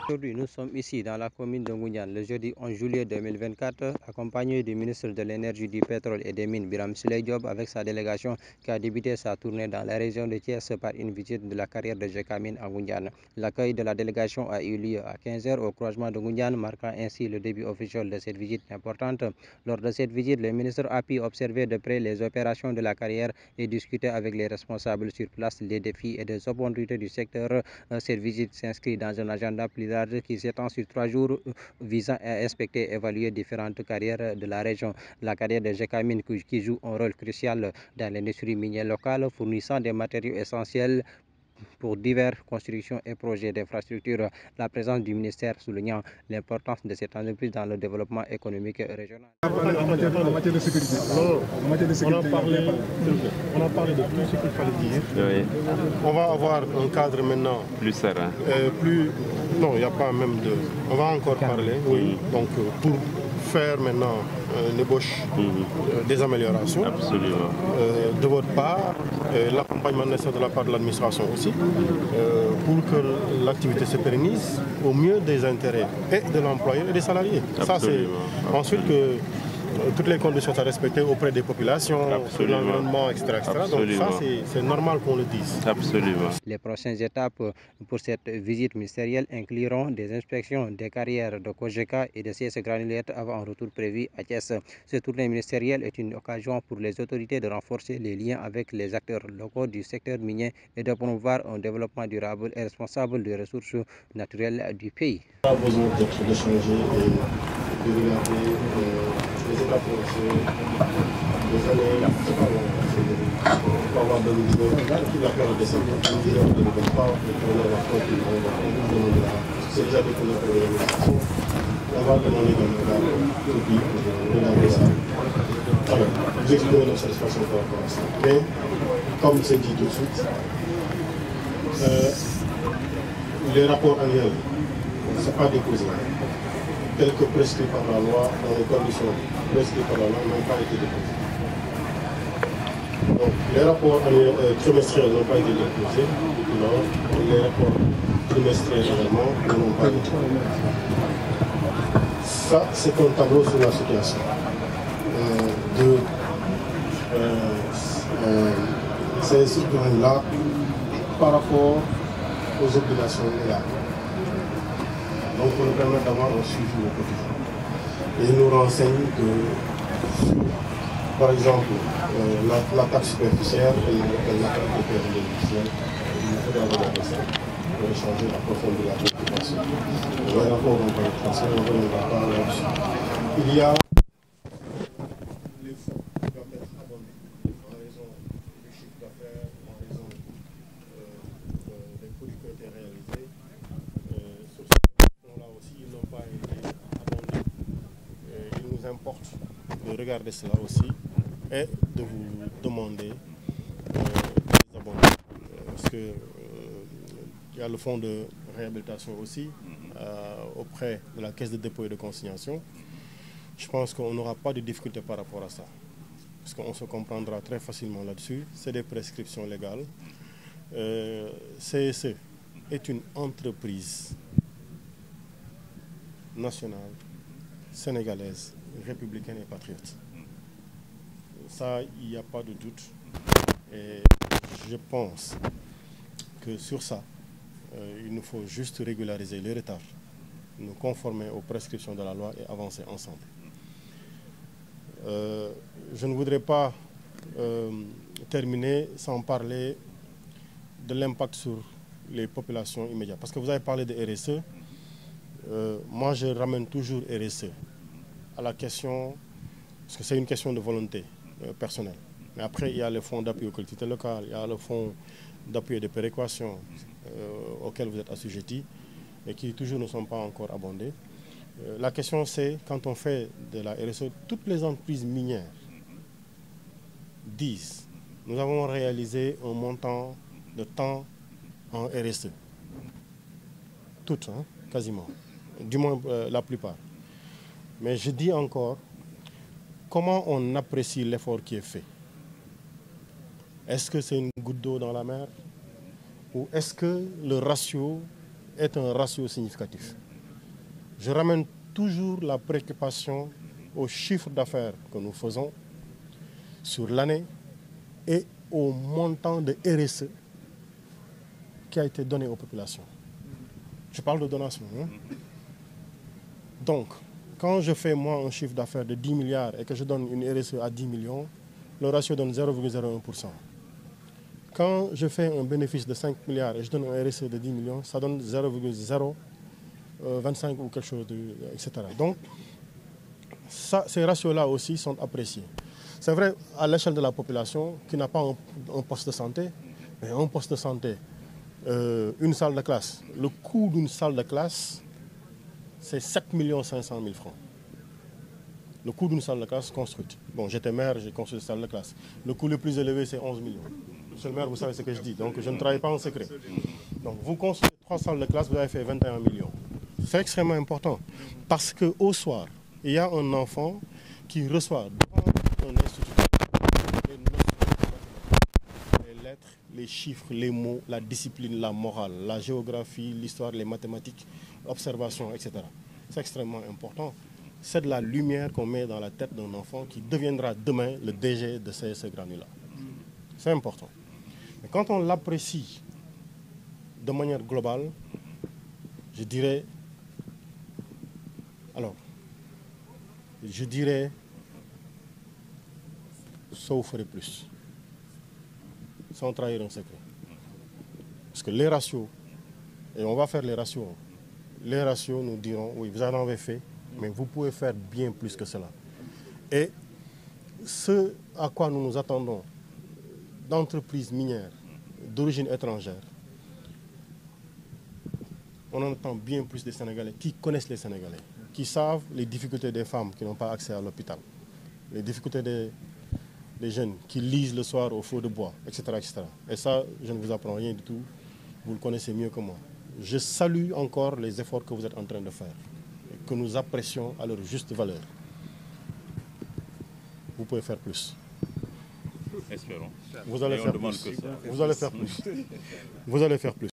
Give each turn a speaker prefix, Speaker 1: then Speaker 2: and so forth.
Speaker 1: Aujourd'hui, nous sommes ici dans la commune de Ngouniane le jeudi 11 juillet 2024, accompagné du ministre de l'Énergie, du Pétrole et des Mines, Biram Souleye Diop, avec sa délégation qui a débuté sa tournée dans la région de Thiès par une visite de la carrière de Gécamine à Ngouniane. L'accueil de la délégation a eu lieu à 15 h au croisement de Ngouniane, marquant ainsi le début officiel de cette visite importante. Lors de cette visite, le ministre a pu observer de près les opérations de la carrière et discuter avec les responsables sur place les défis et des opportunités du secteur. Cette visite s'inscrit dans un agenda plus qui s'étend sur 3 jours visant à inspecter et évaluer différentes carrières de la région. La carrière de Gécamine qui joue un rôle crucial dans l'industrie minière locale, fournissant des matériaux essentiels pour diverses constructions et projets d'infrastructures. La présence du ministère soulignant l'importance de cette entreprise dans le développement économique régional.
Speaker 2: En matière de sécurité, on a parlé de tout ce qu'il fallait dire. Oui. On va avoir un cadre maintenant
Speaker 3: plus serein.
Speaker 2: Non, il n'y a pas même de... On va encore parler, oui. Donc pour faire maintenant une ébauche des améliorations.
Speaker 3: Absolument.
Speaker 2: De votre part, l'accompagnement nécessaire de la part de l'administration aussi, pour que l'activité se pérennise au mieux des intérêts et de l'employeur et des salariés.
Speaker 3: Absolument.
Speaker 2: Ça, c'est ensuite que toutes les conditions sont respectées auprès des populations, de l'environnement, etc. Donc ça, c'est normal qu'on le dise.
Speaker 3: Absolument.
Speaker 1: Les prochaines étapes pour cette visite ministérielle incluront des inspections des carrières de Kojeka et de CS Granulette avant un retour prévu à Thiès. Cette tournée ministérielle est une occasion pour les autorités de renforcer les liens avec les acteurs locaux du secteur minier et de promouvoir un développement durable et responsable des ressources naturelles du pays.
Speaker 2: On a besoin de changer et de regarder les étapes des années, pour avoir de nouveaux qui va faire le dessin de ne pas c'est déjà des on va demander de regarder ça. Alors, vous exprimez notre satisfaction par rapport à ça. Mais, comme c'est dit tout de suite, les rapports annuels ne sont pas déposés. Tels que prescrits par la loi, dans les conditions prescrites par la loi, n'ont pas été déposés. Donc, les rapports trimestriels n'ont pas été déposés. Non, les rapports trimestriels également n'ont pas été déposés. Ça, c'est un tableau sur la situation de ces citoyens-là par rapport aux obligations légales. Donc, on nous permet d'avoir un suivi au quotidien. Et il nous renseigne que, par exemple, la taxe superficielle et la taxe superficielle, il faut regarder ça pour échanger la profondeur de la préoccupation. Les rapports vont pas être tracés, on ne va pas là-dessus. Il y a les fonds qui doivent être abondés en raison du chiffre d'affaires, en raison des produits qui ont été réalisés. Sur ces fonds-là aussi, ils n'ont pas été abondés. Il nous importe de regarder cela aussi et de vous demander des abondements. Parce que il y a le fonds de réhabilitation aussi auprès de la Caisse de dépôt et de consignation. Je pense qu'on n'aura pas de difficulté par rapport à ça. Parce qu'on se comprendra très facilement là-dessus. C'est des prescriptions légales. CSE est une entreprise nationale, sénégalaise, républicaine et patriote. Ça, il n'y a pas de doute. Et je pense que sur ça, il nous faut juste régulariser les retards, nous conformer aux prescriptions de la loi et avancer ensemble. Je ne voudrais pas terminer sans parler de l'impact sur les populations immédiates. Parce que vous avez parlé de RSE. Moi, je ramène toujours RSE à la question, parce que c'est une question de volonté personnelle. Mais après, il y a le fonds d'appui aux collectivités locales, il y a le fonds d'appui et de péréquation auxquels vous êtes assujettis et qui toujours ne sont pas encore abondés. La question, c'est, quand on fait de la RSE, toutes les entreprises minières disent, nous avons réalisé un montant de temps en RSE. Toutes, hein, quasiment. Du moins, la plupart. Mais je dis encore, comment on apprécie l'effort qui est fait? Est-ce que c'est une goutte d'eau dans la mer? Ou est-ce que le ratio est un ratio significatif. Je ramène toujours la préoccupation au chiffre d'affaires que nous faisons sur l'année et au montant de RSE qui a été donné aux populations. Je parle de donation. Hein? Donc, quand je fais moi un chiffre d'affaires de 10 milliards et que je donne une RSE à 10 millions, le ratio donne 0,01%. Quand je fais un bénéfice de 5 milliards et je donne un RSE de 10 millions, ça donne 0,025 ou quelque chose, etc. Donc, ces ratios-là aussi sont appréciés. C'est vrai à l'échelle de la population qui n'a pas un poste de santé, mais un poste de santé, une salle de classe. Le coût d'une salle de classe, c'est 7 500 000 francs. Le coût d'une salle de classe construite. Bon, j'étais maire, j'ai construit une salle de classe. Le coût le plus élevé, c'est 11 millions. Monsieur le maire, vous savez ce que je dis, donc je ne travaille pas en secret. Donc vous construisez 3 salles de classe, vous avez fait 21 millions. C'est extrêmement important parce qu'au soir, il y a un enfant qui reçoit devant un instituteur les notions, les lettres, les chiffres, les mots, la discipline, la morale, la géographie, l'histoire, les mathématiques, l'observation, etc. C'est extrêmement important. C'est de la lumière qu'on met dans la tête d'un enfant qui deviendra demain le DG de CSE Granulat. C'est important. Mais quand on l'apprécie de manière globale, je dirais, ça vous ferait plus, sans trahir un secret. Parce que les ratios, et on va faire les ratios nous diront, oui, vous en avez fait, mais vous pouvez faire bien plus que cela. Et ce à quoi nous nous attendons d'entreprises minières d'origine étrangère, on en attend bien plus des Sénégalais qui connaissent les Sénégalais, qui savent les difficultés des femmes qui n'ont pas accès à l'hôpital, les difficultés des jeunes qui lisent le soir au feu de bois, etc., etc. Et ça, je ne vous apprends rien du tout, vous le connaissez mieux que moi. Je salue encore les efforts que vous êtes en train de faire et que nous apprécions à leur juste valeur. Vous pouvez faire plus.
Speaker 3: Espérons.
Speaker 2: Vous allez faire plus. Vous allez faire plus. Vous allez faire plus.